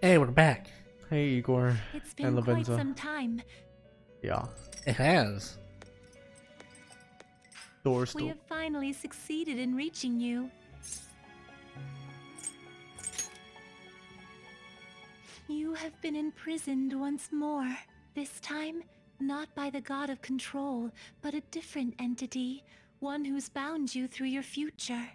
Hey, we're back. Hey Igor It's and been quite Lavenza. some time. Yeah, It has. door We still. have finally succeeded in reaching you. You have been imprisoned once more. This time, not by the god of control, but a different entity, one who's bound you through your future.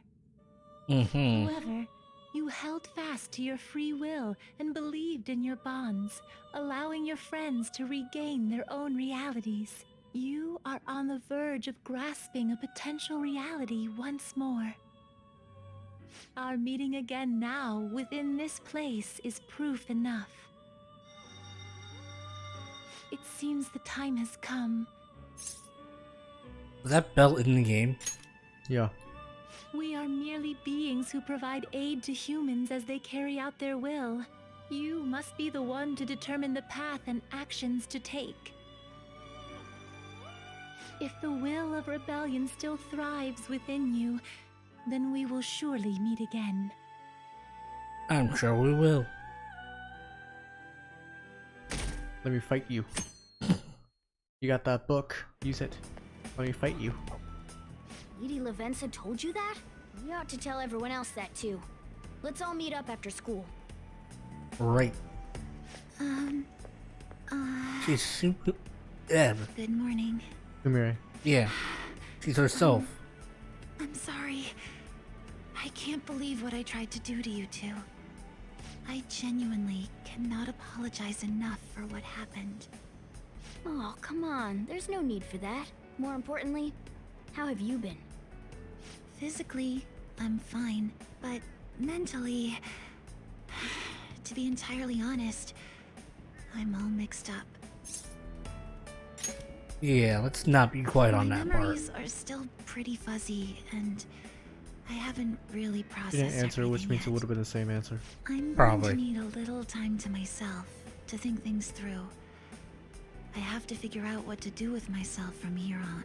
However, you held fast to your free will and believed in your bonds, allowing your friends to regain their own realities. You are on the verge of grasping a potential reality once more. Our meeting again now within this place is proof enough. It seems the time has come. Was that belt in the game? Yeah. We are merely beings who provide aid to humans as they carry out their will. You must be the one to determine the path and actions to take. If the will of rebellion still thrives within you, then we will surely meet again. I'm sure we will. Let me fight you. You got that book. Use it. Let me fight you. Lady Lavenza told you that? You ought to tell everyone else that too. Let's all meet up after school. Right. She's super. Yeah. Good morning. Come here. Yeah. She's herself. I'm sorry. I can't believe what I tried to do to you two. I genuinely cannot apologize enough for what happened. Oh, come on. There's no need for that. More importantly, how have you been? Physically, I'm fine, but mentally, to be entirely honest, I'm all mixed up. Yeah, let's not be quiet on My that part. memories are still pretty fuzzy, and I haven't really processed You didn't answer, which everything means it yet. would have been the same answer. I'm Probably. going to need a little time to myself to think things through. I have to figure out what to do with myself from here on.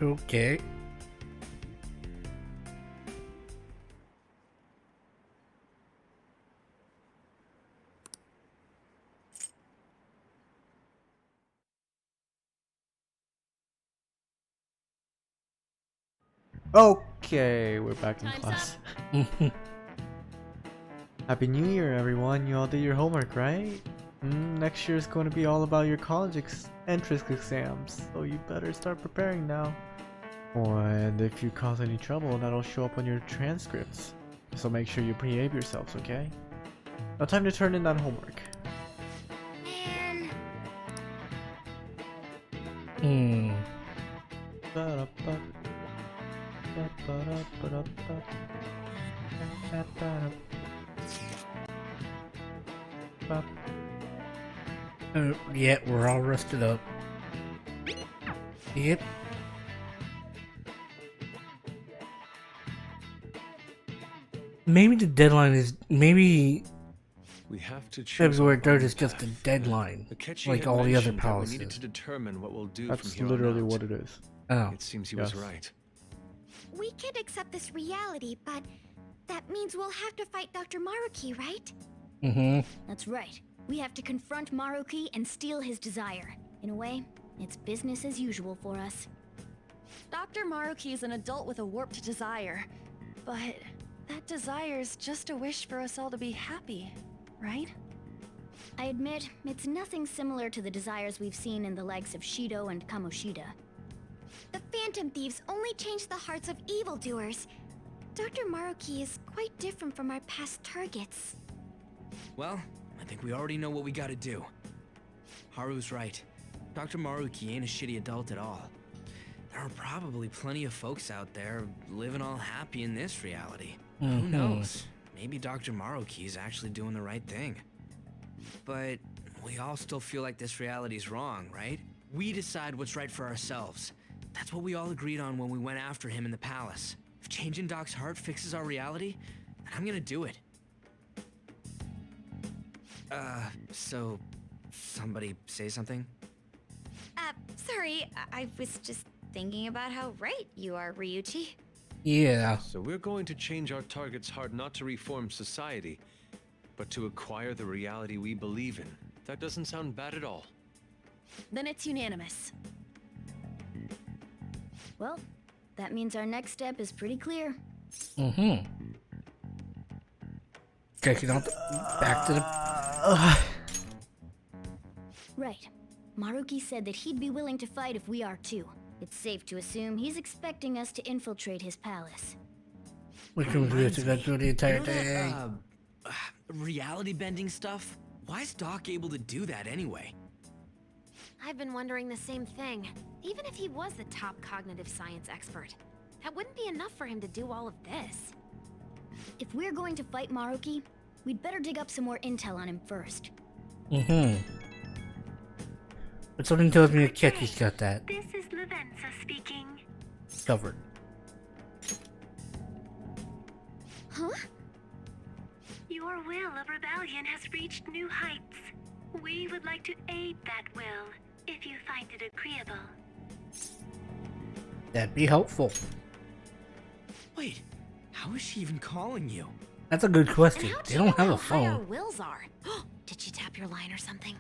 Okay. Okay, we're back in Time's class. Happy New Year, everyone. You all did your homework, right? Next year is going to be all about your college entrance exams, so you better start preparing now. Oh, and if you cause any trouble, that'll show up on your transcripts. So make sure you behave yourselves, okay? Now time to turn in that homework. Man, Hmm. Yeah, we're all rusted up. Yep. Maybe the deadline is We have to choose February our 3rd own is just a path. deadline, Akechi like had all the other mentioned that we needed palaces. to determine what we'll do from That's here literally on out. what it is. Oh. It seems he was Yes. right. We can't accept this reality, but that means we'll have to fight Dr. Maruki, right? Mm-hmm. that's right. We have to confront Maruki and steal his desire. In a way, it's business as usual for us. Dr. Maruki is an adult with a warped desire, but that desire's just a wish for us all to be happy, right? I admit, it's nothing similar to the desires we've seen in the likes of Shido and Kamoshida. The Phantom Thieves only change the hearts of evildoers. Dr. Maruki is quite different from our past targets. Well, I think we already know what we gotta do. Haru's right. Dr. Maruki ain't a shitty adult at all. There are probably plenty of folks out there living all happy in this reality. Who knows? Maybe Dr. Maruki is actually doing the right thing. But we all still feel like this reality's wrong, right? We decide what's right for ourselves. That's what we all agreed on when we went after him in the palace. If changing Doc's heart fixes our reality, then I'm gonna do it. So somebody say something? Sorry, I was just thinking about how right you are, Ryuichi. Yeah. So we're going to change our target's heart not to reform society, but to acquire the reality we believe in. That doesn't sound bad at all. Then it's unanimous. Well, that means our next step is pretty clear. Mm-hmm. Checking out back to the... Right. Maruki said that he'd be willing to fight if we are too. It's safe to assume he's expecting us to infiltrate his palace. We can do this to go through the entire thing. Reality bending stuff? Why is Doc able to do that anyway? I've been wondering the same thing. Even if he was the top cognitive science expert, that wouldn't be enough for him to do all of this. If we're going to fight Maruki, we'd better dig up some more intel on him first. Mm-hmm. But something tells me Akechi's got that This is Lavenza speaking. covered. Huh? Your will of rebellion has reached new heights. We would like to aid that will, if you find it agreeable. That'd be helpful. Wait, how is she even calling you? That's a good And question. how'd They you don't know have how a high our phone. wills are? Did she tap your line or something?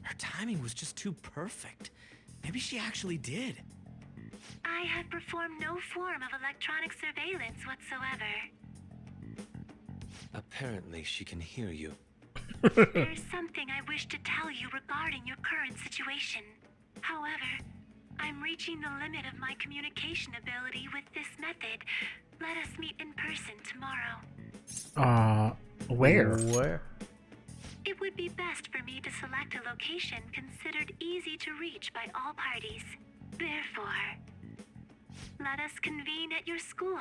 Her timing was just too perfect. Maybe she actually did. I have performed no form of electronic surveillance whatsoever. Apparently, she can hear you. There's something I wish to tell you regarding your current situation. However, I'm reaching the limit of my communication ability with this method. Let us meet in person tomorrow. Where? Where? It would be best for me to select a location considered easy to reach by all parties. Therefore, let us convene at your school.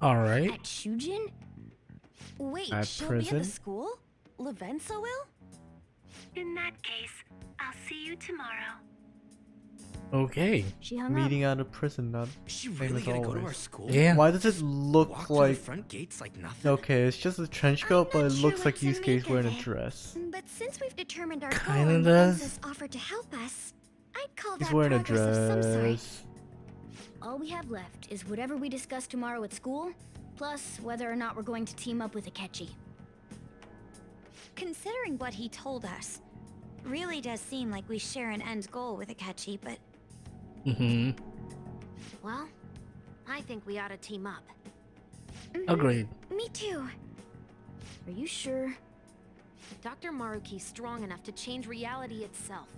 Alright. At Shujin? Wait, At she'll be at the prison? school? Lavenza will? In that case, I'll see you tomorrow. Okay. She hung Meeting out of prison, not Is she same really as gonna go to our always. school? Yeah. Why does it Walk look through like... the front gates like nothing? Okay, it's just a trench coat, I'm but not it sure looks what like to Yusuke's make wearing of a it. dress. But since we've determined our Kinda goal and does. Lavenza's offered to help us, I'd call He's that wearing a progress of some sort. dress. All we have left is whatever we discuss tomorrow at school, plus whether or not we're going to team up with Akechi. Considering what he told us, really does seem like we share an end goal with Akechi, but Mm-hmm. Well, I think we ought to team up. Agreed. Me too. Are you sure? Dr. Maruki's strong enough to change reality itself.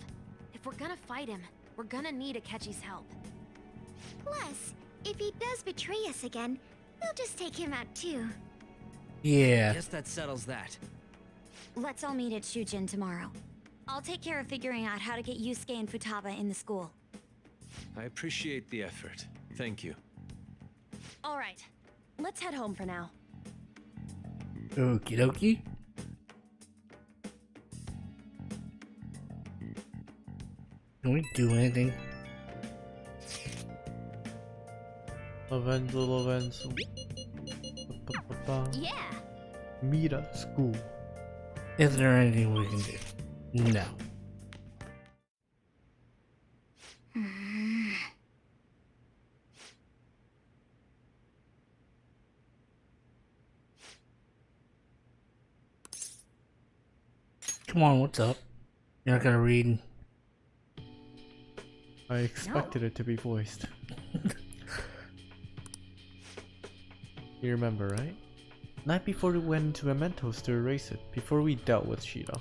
If we're gonna fight him, we're gonna need Akechi's help. Plus, if he does betray us again, we'll just take him out too. Yeah. Guess that settles that. let's all meet at Shujin tomorrow. I'll take care of figuring out how to get Yusuke and Futaba in the school. I appreciate the effort. Thank you. All right, let's head home for now. Okie dokie. Can we do anything? Lavenza. Yeah. Meet at school. Is there anything we can do? No. Come on, what's up? You're not gonna read? I expected it to be voiced. You remember, right? Night before we went into Mementos to erase it, before we dealt with Shido.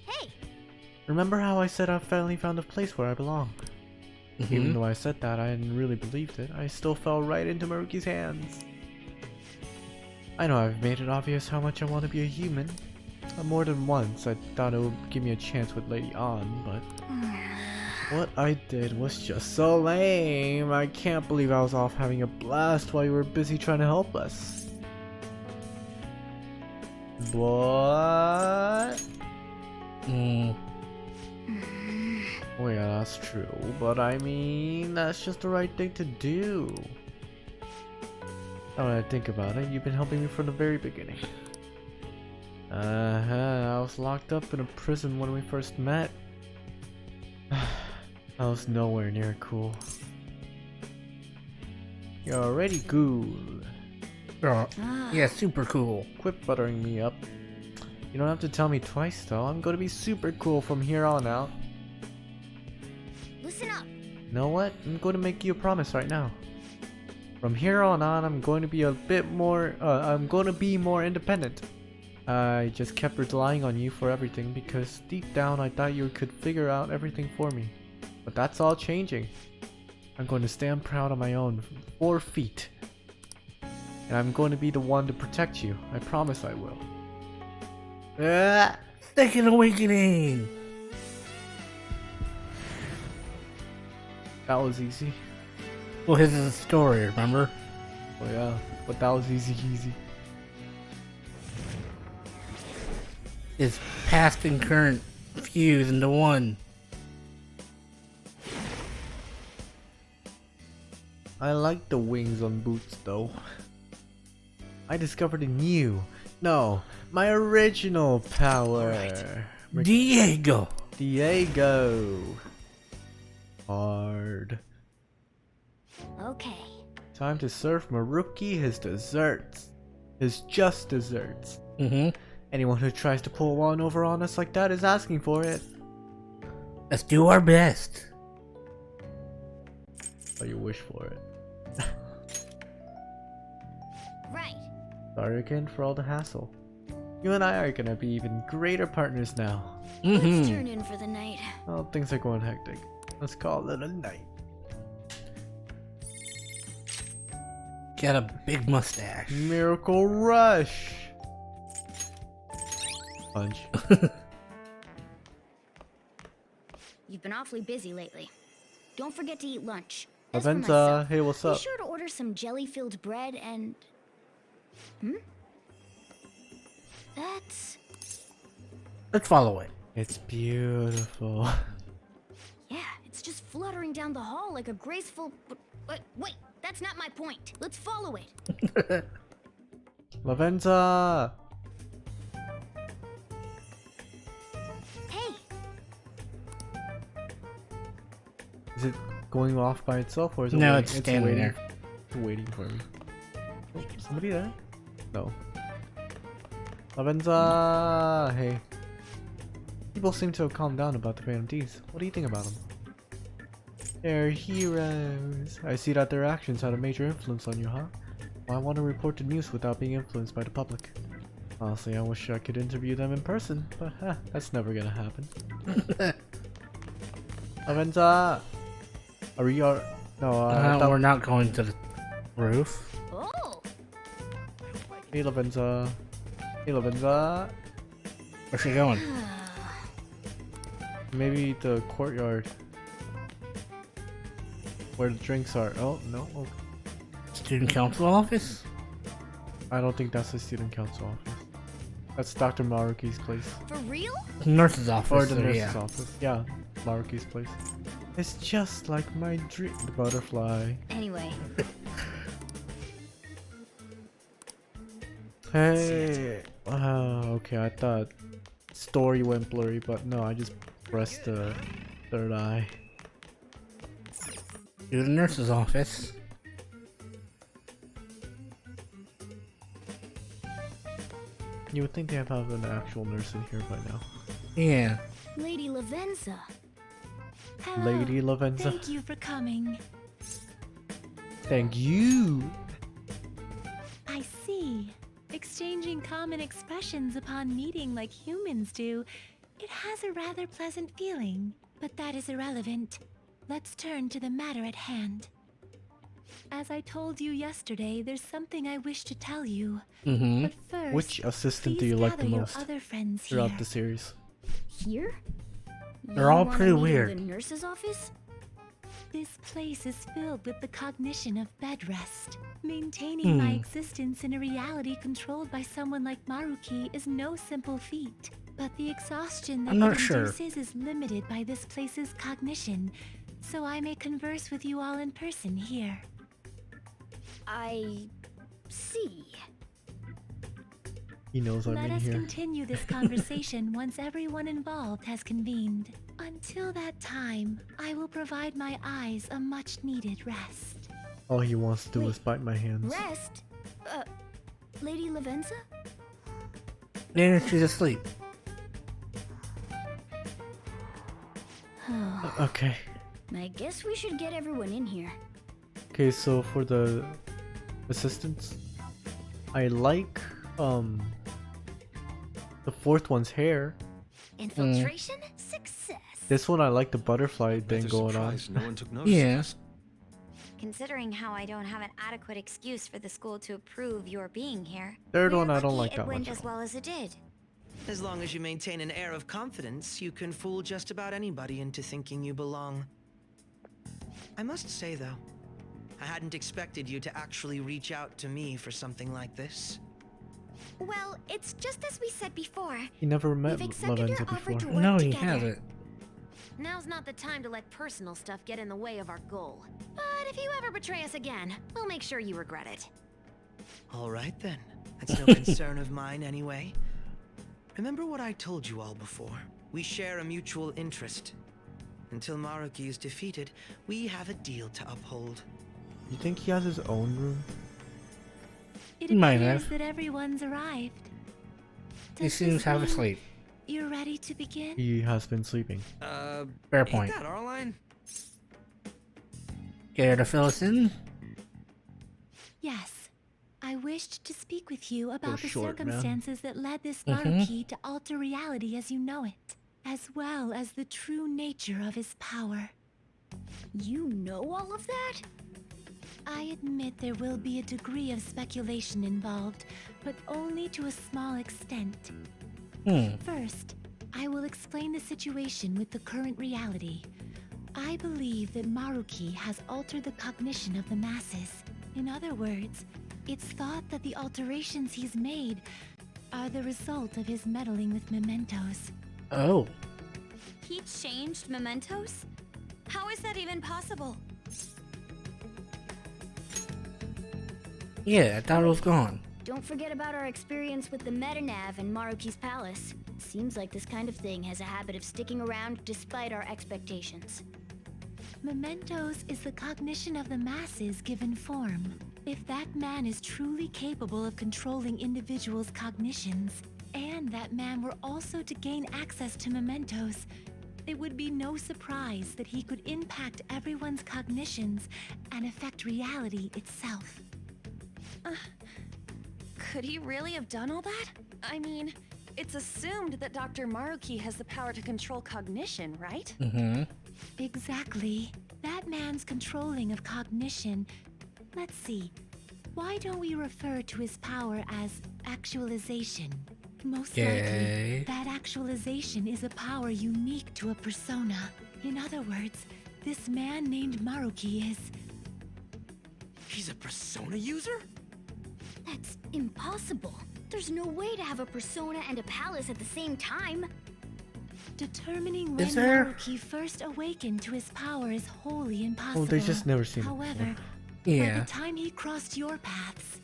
Hey! Remember how I said I finally found a place where I belong? Even Mhm. though I said that, I hadn't really believed it. I still fell right into Maruki's hands. I know I've made it obvious how much I want to be a human. More than once, I thought it would give me a chance with Lady An, but what I did was just so lame. I can't believe I was off having a blast while you were busy trying to help us. What? Oh yeah, that's true, but I mean, that's just the right thing to do. Now that I think about it, you've been helping me from the very beginning. I was locked up in a prison when we first met. I was nowhere near cool. You're already cool. Oh, yeah, super cool. Quit buttering me up. You don't have to tell me twice though. I'm gonna be super cool from here on out. Listen up. You know what? I'm going to make you a promise right now. From here on, I'm going to be a bit more, I'm going to be more independent. I just kept relying on you for everything because deep down I thought you could figure out everything for me. But that's all changing. I'm going to stand proud on my own 4 feet. And I'm going to be the one to protect you. I promise I will. Second awakening. That was easy. Well, his is a story, remember? Oh yeah, but that was easy. His past and current fuse into one. I like the wings on boots though. I discovered a new, no, my original power. Diego. Diego. Hard. Okay. Time to serve Maruki his desserts. His just desserts. Mm-hmm. Anyone who tries to pull one over on us like that is asking for it. Let's do our best. Oh, you wish for it. Right. Sorry again for all the hassle. You and I are gonna be even greater partners now. Let's Mm-hmm. turn in for the night. Well, things are going hectic. Let's call it a night. Got a big mustache. Miracle Rush! Punch. You've been awfully busy lately. Don't forget to eat lunch. As for Lavenza, myself, hey, what's be up? sure to order some jelly-filled bread and... That's... Let's follow it. It's beautiful. Yeah, it's just fluttering down the hall like a graceful... Wait, that's not my point. Let's follow it. Lavenza! Hey, Is it going off by itself or is it No, waiting? it's standing waiting. there. It's waiting for me. Oh, somebody there? No. Lavenza! Hey. People seem to have calmed down about the Phantom D's. What do you think about them? They're heroes. I see that their actions had a major influence on you, huh? Well, I want to report the news without being influenced by the public. Honestly, I wish I could interview them in person, but that's never gonna happen. Lavenza! Are we No, I thought... We're not going to the roof. oh, Hey, Lavenza. Hey, Lavenza. Where's she going? Maybe the courtyard. Where the drinks are. Oh, no. Okay. Student council office? I don't think that's the student council office. That's Dr. Maruki's place. for real? Nurse's office. Or the so nurse's yeah. office. Yeah, Maruki's place. It's just like my dream. The butterfly. Anyway, Hey. Okay, I thought story went blurry, but no, I just pressed the third eye. To the nurse's office. You would think they have an actual nurse in here by now. Yeah. Lady Lavenza. Hello. Lady Lavenza. Thank you for coming. Thank you. I see. Exchanging common expressions upon meeting like humans do, it has a rather pleasant feeling. But that is irrelevant. Let's turn to the matter at hand. As I told you yesterday, there's something I wish to tell you. Mm-hmm. But first, Which assistant do please you like the gather your most other friends throughout here. the series? Here? They're all You wanna pretty meet in weird. The nurse's office? This place is filled with the cognition of bed rest. Maintaining my existence in a reality controlled by someone like Maruki is no simple feat. But the exhaustion that I'm not it sure. induces is limited by this place's cognition, so I may converse with you all in person here. I... see. He knows I'm Let in us here. continue this conversation once everyone involved has convened. Until that time, I will provide my eyes a much-needed rest. All he wants to do Wait, is bite my hands. Rest? Lady Lavenza? Yeah, she's asleep. Okay. I guess we should get everyone in here. Okay, so for the assistants, I like the fourth one's hair. Infiltration? Success. This one I like the butterfly thing Rather going on. surprised no one took notice of Yeah. us. Considering how I don't have an adequate excuse for the school to approve your being here, Third we're one I don't lucky like it that went much. as well as it did. As long as you maintain an air of confidence, you can fool just about anybody into thinking you belong. I must say, though, I hadn't expected you to actually reach out to me for something like this. Well, it's just as we said before. He never met We've accepted your Lavenza offer before. to work No, he together. hasn't. Now's not the time to let personal stuff get in the way of our goal. But if you ever betray us again, we'll make sure you regret it. All right, then. That's no concern of mine, anyway. Remember what I told you all before. We share a mutual interest. Until Maruki is defeated, we have a deal to uphold. You think he has his own room? It He might appears have. that everyone's arrived. He Does seems this half mean asleep. You're ready to begin? He has been sleeping. Fair Ain't point. that our line? Care to fill us in? Yes. I wished to speak with you about the short, man. circumstances that led this Mhm. Maruki to alter reality as you know it, as well as the true nature of his power. You know all of that? I admit there will be a degree of speculation involved, but only to a small extent. First, I will explain the situation with the current reality. I believe that Maruki has altered the cognition of the masses. In other words, it's thought that the alterations he's made are the result of his meddling with mementos. Oh. He changed mementos? How is that even possible? Yeah, I thought it was gone. Don't forget about our experience with the Metanav and Maruki's palace. Seems like this kind of thing has a habit of sticking around despite our expectations. Mementos is the cognition of the masses given form. If that man is truly capable of controlling individuals' cognitions, and that man were also to gain access to mementos, it would be no surprise that he could impact everyone's cognitions and affect reality itself. Could he really have done all that? I mean, it's assumed that Dr. Maruki has the power to control cognition, right? Mm-hmm. Exactly. That man's controlling of cognition. Let's see. Why don't we refer to his power as actualization? Most Okay. likely, that actualization is a power unique to a persona. In other words, this man named Maruki is... He's a persona user? That's impossible. There's no way to have a persona and a palace at the same time. Determining Is when there? Maruki first awakened to his power is wholly impossible. Oh, they just never seen it However, before. by Yeah. the time he crossed your paths,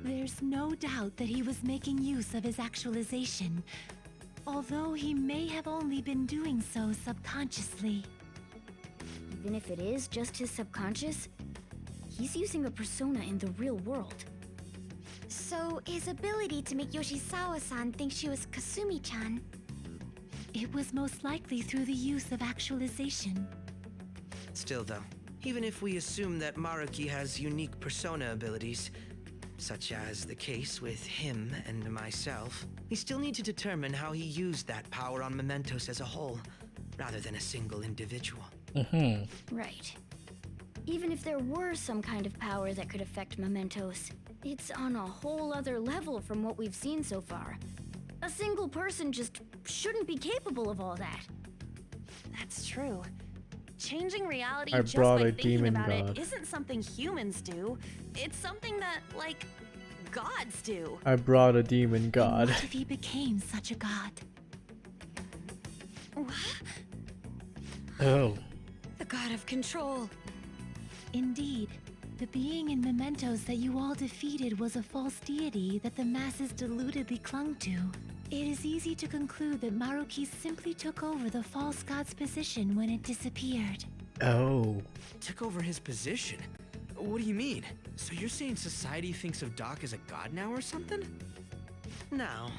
there's no doubt that he was making use of his actualization, although he may have only been doing so subconsciously. Even if it is just his subconscious, he's using a persona in the real world. So, his ability to make Yoshizawa-san think she was Kasumi-chan. It was most likely through the use of actualization. Still, though, even if we assume that Maruki has unique persona abilities, such as the case with him and myself, we still need to determine how he used that power on mementos as a whole, rather than a single individual. Mm-hmm. Right. Even if there were some kind of power that could affect mementos, it's on a whole other level from what we've seen so far. A single person just shouldn't be capable of all that. That's true. Changing reality I just brought by a thinking demon about god. it isn't something humans do. It's something that, like, gods do. I brought a demon And god. what if he became such a god? Oh. The god of control. Indeed, the being in mementos that you all defeated was a false deity that the masses deludedly clung to. It is easy to conclude that Maruki simply took over the false god's position when it disappeared. Oh. Took over his position? What do you mean? So you're saying society thinks of Doc as a god now or something? Now,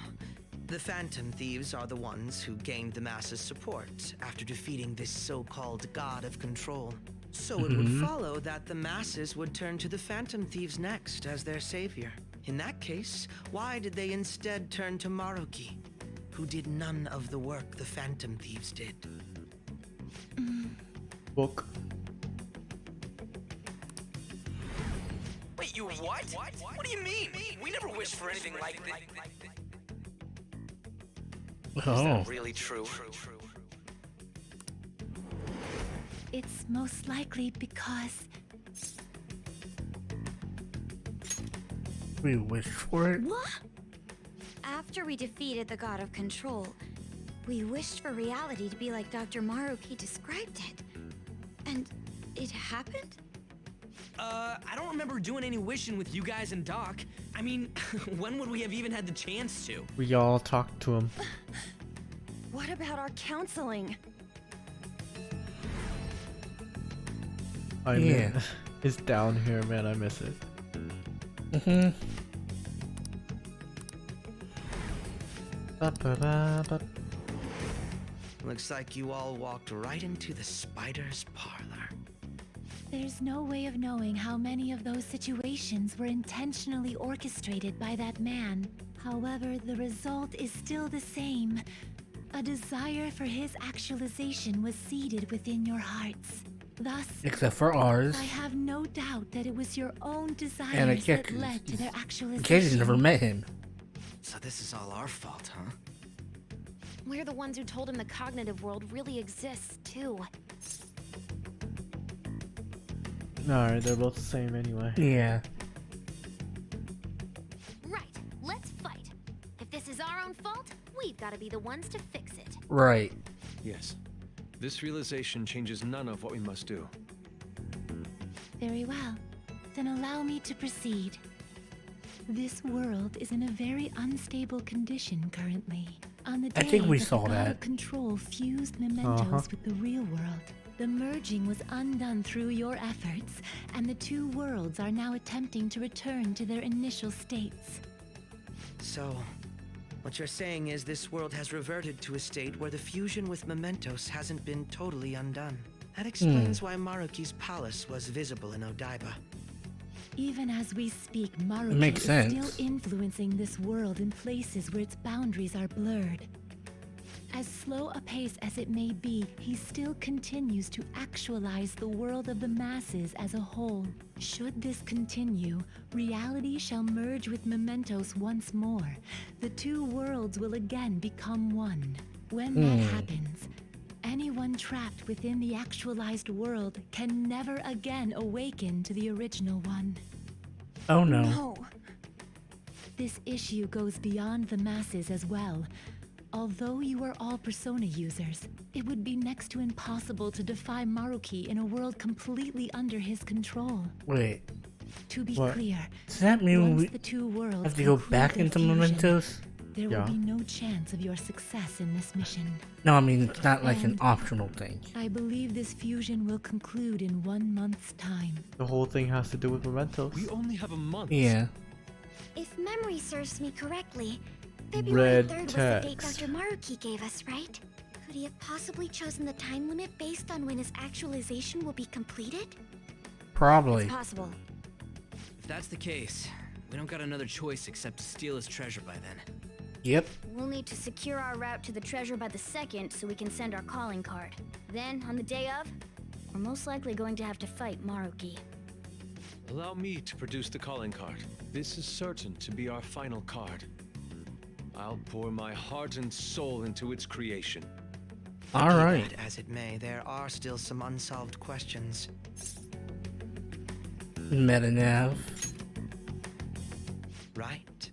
the Phantom Thieves are the ones who gained the masses' support after defeating this so-called god of control. So it would follow that the masses would turn to the Phantom Thieves next as their savior. In that case, why did they instead turn to Maruki, who did none of the work the Phantom Thieves did? Book. Wait, you what? What do you mean? We never wished for anything like this. Is Oh. that really true? It's most likely because We wish for it. What? After we defeated the god of control, we wished for reality to be like Dr. Maruki described it. And it happened? I don't remember doing any wishing with you guys and Doc. I mean, when would we have even had the chance to? We all talked to him. What about our counseling? I Yeah. miss it's down here, man. I miss it. Ba-ba-ba-ba. Looks like you all walked right into the spider's parlor. there's no way of knowing how many of those situations were intentionally orchestrated by that man. However, the result is still the same. A desire for his actualization was seeded within your hearts. Thus, Except for ours. I have no doubt that it was your own desires And I that can't. led to their In actualization. case you never met him. So this is all our fault, huh? We're the ones who told him the cognitive world really exists, too. Alright, they're both the same anyway. Yeah. Right, let's fight. If this is our own fault, we've got to be the ones to fix it. Right. Yes. This realization changes none of what we must do. Very well. Then allow me to proceed. This world is in a very unstable condition currently. On the day I think we that saw the God that. of control fused mementos with the real world, the merging was undone through your efforts, and the two worlds are now attempting to return to their initial states. So, what you're saying is this world has reverted to a state where the fusion with mementos hasn't been totally undone. That explains why Maruki's palace was visible in Odaiba. Even as we speak, Maruki makes is sense. still influencing this world in places where its boundaries are blurred. As slow a pace as it may be, he still continues to actualize the world of the masses as a whole. Should this continue, reality shall merge with mementos once more. The two worlds will again become one. When that happens, anyone trapped within the actualized world can never again awaken to the original one. Oh no. No. This issue goes beyond the masses as well. Although you are all Persona users, it would be next to impossible to defy Maruki in a world completely under his control. Wait. To be What? clear, Does that mean once we the two worlds have to go conclude back their into fusion, Mementos? there Yeah. will be no chance of your success in this mission. No, I mean it's not like an And- optional thing. I believe this fusion will conclude in 1 month's time. The whole thing has to do with mementos. We only have a month. Yeah. If memory serves me correctly, February Red 3rd was the date text. Dr. Maruki gave us, right? Could he have possibly chosen the time limit based on when his actualization will be completed? Probably. It's possible. If that's the case, we don't got another choice except to steal his treasure by then. Yep. We'll need to secure our route to the treasure by the 2nd so we can send our calling card. Then, on the day of, we're most likely going to have to fight Maruki. Allow me to produce the calling card. This is certain to be our final card. I'll pour my heart and soul into its creation. All Be right. that as it may, there are still some unsolved questions. Metanav. Right?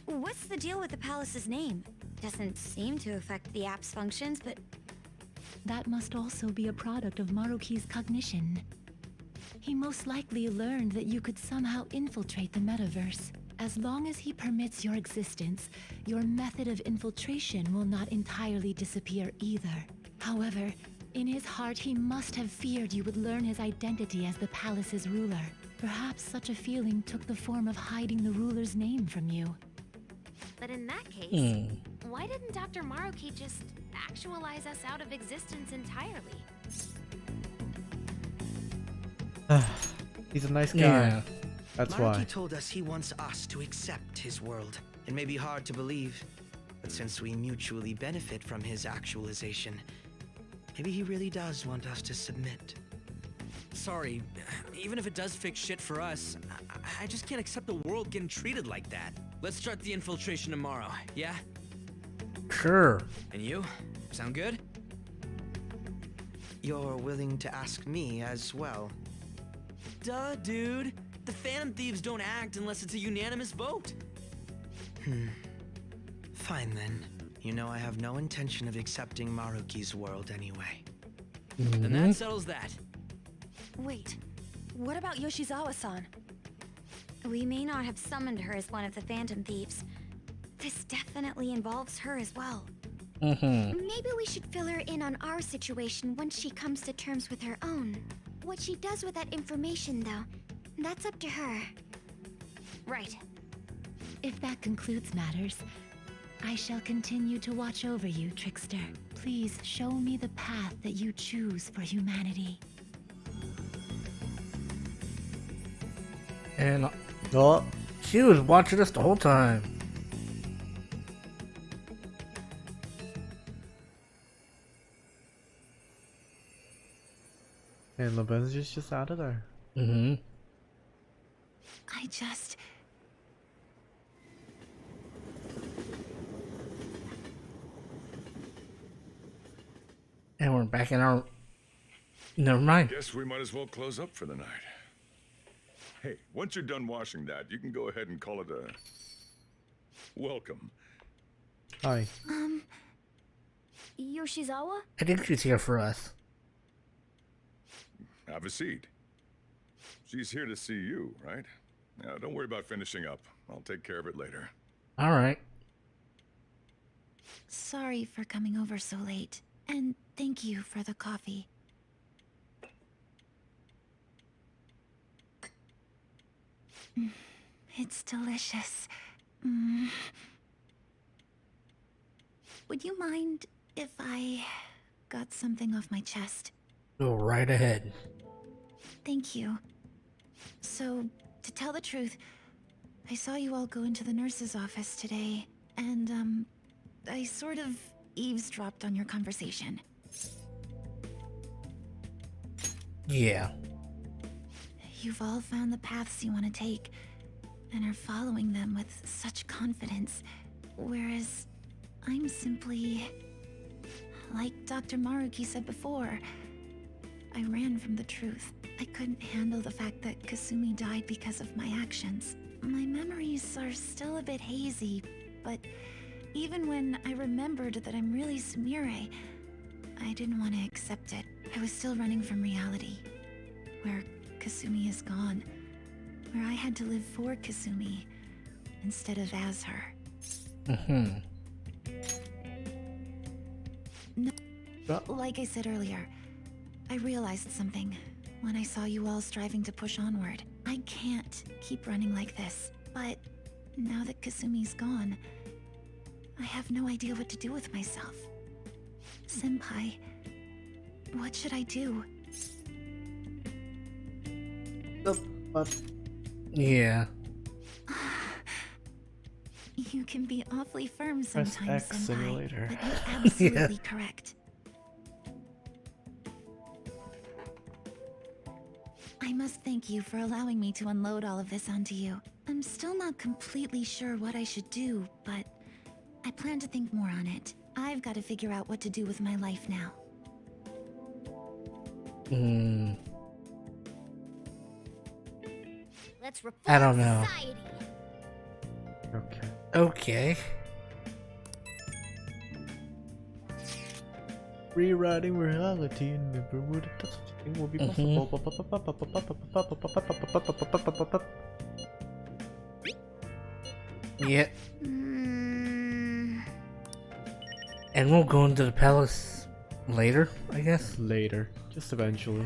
What's the deal with the palace's name? Doesn't seem to affect the app's functions, but That must also be a product of Maruki's cognition. He most likely learned that you could somehow infiltrate the metaverse. As long as he permits your existence, your method of infiltration will not entirely disappear either. However, In his heart, he must have feared you would learn his identity as the palace's ruler. Perhaps such a feeling took the form of hiding the ruler's name from you. But in that case, why didn't Dr. Maruki just actualize us out of existence entirely? He's a nice guy. Yeah. That's Maruki why. told us he wants us to accept his world. It may be hard to believe, but since we mutually benefit from his actualization, maybe he really does want us to submit. Sorry, even if it does fix shit for us, I just can't accept the world getting treated like that. Let's start the infiltration tomorrow, yeah? Sure. And you? Sound good? You're willing to ask me as well. Duh, dude. The Phantom Thieves don't act unless it's a unanimous vote. Fine then. You know I have no intention of accepting Maruki's world anyway. Then that settles that. Wait, what about Yoshizawa-san? We may not have summoned her as one of the Phantom Thieves. This definitely involves her as well. Maybe we should fill her in on our situation once she comes to terms with her own. What she does with that information, though, that's up to her. Right. If that concludes matters, I shall continue to watch over you, Trickster. Please show me the path that you choose for humanity. And Oh, she was watching us the whole time. and Lavenza's just out of there. I just... And we're back in our... Never mind. Guess we might as well close up for the night. Hey, once you're done washing that, you can go ahead and call it a welcome. Hi. Yoshizawa? I think she's here for us. Have a seat. She's here to see you, right? Now, don't worry about finishing up. I'll take care of it later. Alright. Sorry for coming over so late. And thank you for the coffee. It's delicious. Would you mind if I got something off my chest? Go right ahead. Thank you. So, to tell the truth, I saw you all go into the nurse's office today, and, I sort of eavesdropped on your conversation. Yeah. You've all found the paths you want to take, and are following them with such confidence, whereas I'm simply... Like Dr. Maruki said before, I ran from the truth. I couldn't handle the fact that Kasumi died because of my actions. My memories are still a bit hazy, but even when I remembered that I'm really Sumire, I didn't want to accept it. I was still running from reality, where Kasumi is gone, where I had to live for Kasumi instead of as her. No, like I said earlier, I realized something when I saw you all striving to push onward. I can't keep running like this, but now that Kasumi's gone, I have no idea what to do with myself. Senpai, what should I do? Yeah. You can be awfully firm Press sometimes, X Senpai, simulator. but you're absolutely correct. I must thank you for allowing me to unload all of this onto you. I'm still not completely sure what I should do, but I plan to think more on it. I've got to figure out what to do with my life now. Let's reform I don't know. society. Okay. Okay. Rewriting reality and never would have touched it will be possible. Yeah. And we'll go into the palace Later, I guess. Later. Just eventually.